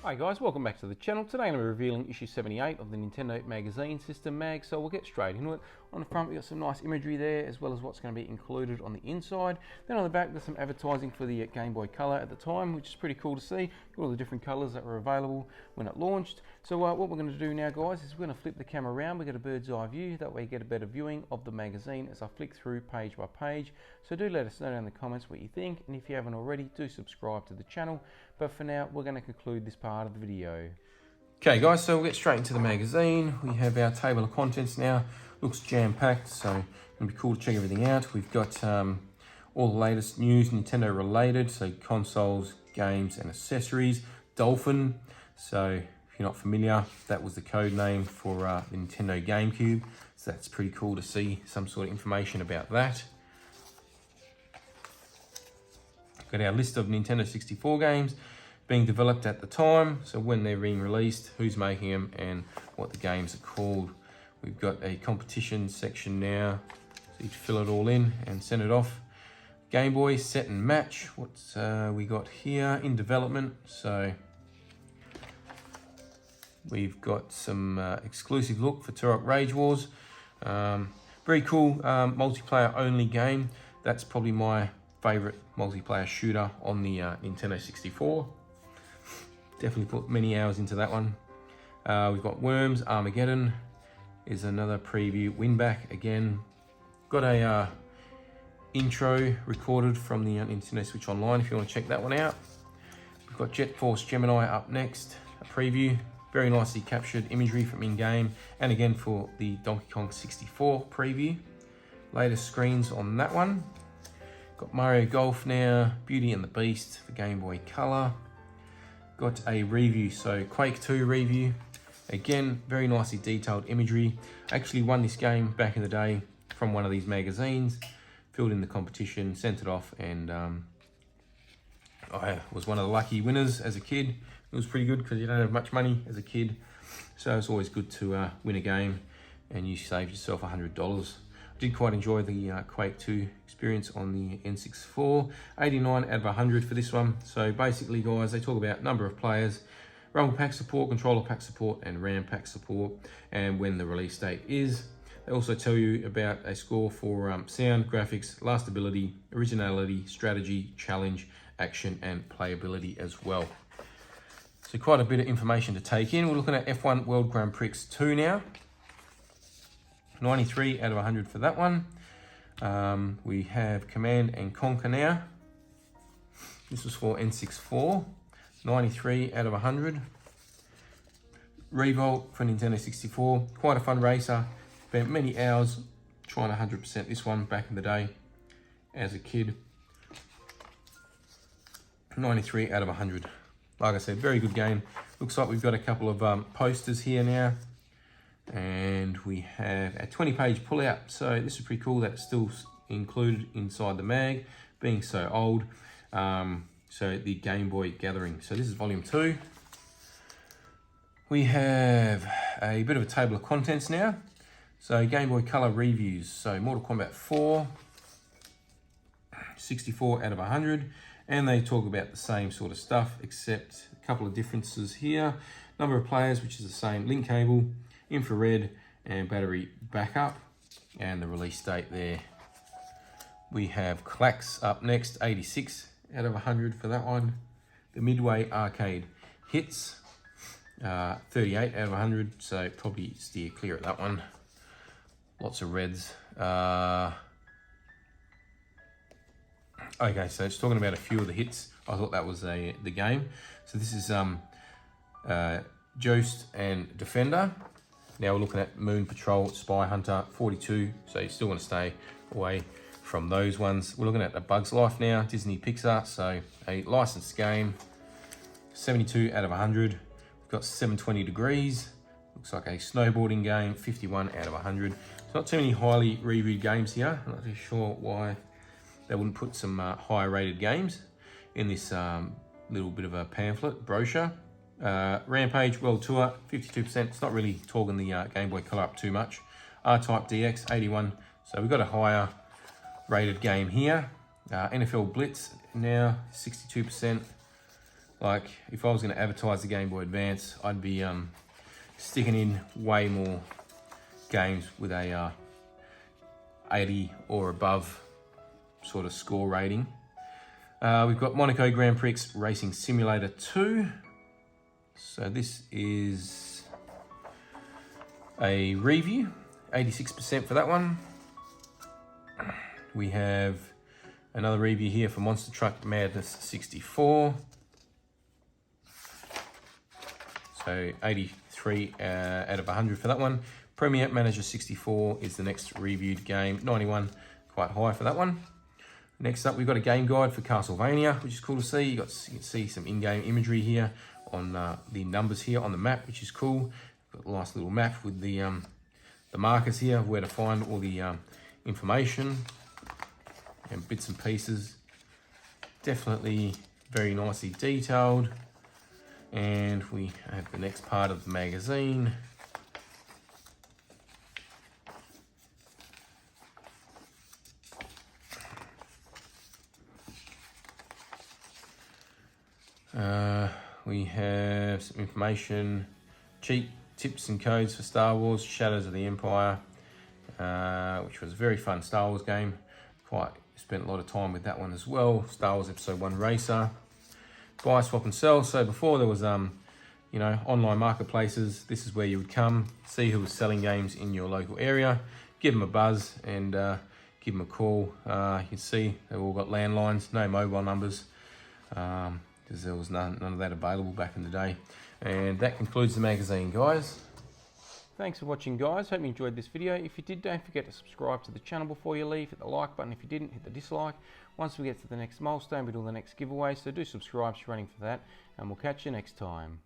Hi guys, welcome back to the channel. Today I'm going to be revealing issue 78 of the Nintendo Magazine System Mag, so we'll get straight into it. On the front we've got some nice imagery there, as well as what's going to be included on the inside. Then on the back there's some advertising for the Game Boy Color at the time, which is pretty cool to see. All the different colours that were available when it launched. So what we're going to do now, guys, is we're going to flip the camera around. We get a bird's eye view, that way you get a better viewing of the magazine as I flick through page by page. So do let us know down in the comments what you think, and if you haven't already, do subscribe to the channel. But for now, we're going to conclude this part of the video. Okay guys, so we'll get straight into the magazine. We have our table of contents now. Looks jam-packed, so it'll be cool to check everything out. We've got all the latest news Nintendo related, so consoles, games and accessories. Dolphin, so if you're not familiar, that was the code name for the Nintendo GameCube. So that's pretty cool to see some sort of information about that. Got our list of Nintendo 64 games being developed at the time, so when they're being released, who's making them, and what the games are called. We've got a competition section now, so you can fill it all in and send it off. Game Boy set and match, what's we got here in development, so we've got some exclusive look for Turok Rage Wars. Very cool multiplayer only game. That's probably my favorite multiplayer shooter on the Nintendo 64. Definitely put many hours into that one. We've got Worms, Armageddon is another preview. Winback again. Got a intro recorded from the Nintendo Switch Online if you want to check that one out. We've got Jet Force Gemini up next, a preview. Very nicely captured imagery from in-game, and again for the Donkey Kong 64 preview. Latest screens on that one. Got Mario Golf now, Beauty and the Beast for Game Boy Color. Got a review, so Quake 2 review. Again, very nicely detailed imagery. Actually won this game back in the day from one of these magazines. Filled in the competition, sent it off, and I was one of the lucky winners as a kid. It was pretty good because you don't have much money as a kid. So it's always good to win a game and you save yourself $100. I did quite enjoy the Quake 2 experience on the N64. 89 out of 100 for this one. So basically, guys, they talk about number of players, rumble pack support, controller pack support, and RAM pack support, and when the release date is. They also tell you about a score for sound, graphics, last ability, originality, strategy, challenge, action, and playability as well. So quite a bit of information to take in. We're looking at F1 World Grand Prix 2 now. 93 out of 100 for that one. We have Command and Conquer now. This was for N64. 93 out of 100. Revolt for Nintendo 64. Quite a fun racer. Spent many hours trying to 100% this one back in the day as a kid. 93 out of 100. Like I said, very good game. Looks like we've got a couple of posters here now. And we have a 20-page pullout. So this is pretty cool that it's still included inside the mag, being so old. So the Game Boy Gathering. So this is volume 2. We have a bit of a table of contents now. So Game Boy Color reviews. So Mortal Kombat 4, 64 out of 100. And they talk about the same sort of stuff, except a couple of differences here. Number of players, which is the same. Link cable, infrared, and battery backup, and the release date there. We have Clax up next, 86 out of 100 for that one. The Midway Arcade Hits, 38 out of 100, so probably steer clear at that one. Lots of reds. Okay, so it's talking about a few of the hits. I thought that was the game. So this is Joust and Defender. Now we're looking at Moon Patrol, Spy Hunter, 42. So you still want to stay away from those ones. We're looking at A Bug's Life now, Disney Pixar. So a licensed game, 72 out of 100. We've got 720 Degrees. Looks like a snowboarding game, 51 out of 100. It's not too many highly reviewed games here. I'm not too sure why they wouldn't put some higher rated games in this little bit of a pamphlet brochure. Rampage World Tour, 52%. It's not really talking the Game Boy Color up too much. R-Type DX, 81. So we've got a higher rated game here. NFL Blitz now, 62%. Like, if I was going to advertise the Game Boy Advance, I'd be sticking in way more games with a 80 or above sort of score rating. We've got Monaco Grand Prix Racing Simulator 2. So this is a review, 86% for that one. We have another review here for Monster Truck Madness 64. So 83 out of 100 for that one. Premier Manager 64 is the next reviewed game, 91, quite high for that one. Next up, we've got a game guide for Castlevania, which is cool to see. You can see some in-game imagery here on the numbers here on the map, which is cool. Got a nice little map with the markers here, where to find all the information and bits and pieces. Definitely very nicely detailed. And we have the next part of the magazine. We have some information, cheat tips and codes for Star Wars Shadows of the Empire, which was a very fun Star Wars game. Spent a lot of time with that one as well. Star Wars Episode 1 Racer. Buy, swap and sell. So before there was online marketplaces, this is where you would come, see who was selling games in your local area, give them a buzz and give them a call. You can see they've all got landlines, no mobile numbers, because there was none of that available back in the day. And that concludes the magazine, guys. Thanks for watching, guys. Hope you enjoyed this video. If you did, don't forget to subscribe to the channel before you leave. Hit the like button. If you didn't, hit the dislike. Once we get to the next milestone, we do the next giveaway, so do subscribe if you're running for that, and we'll catch you next time.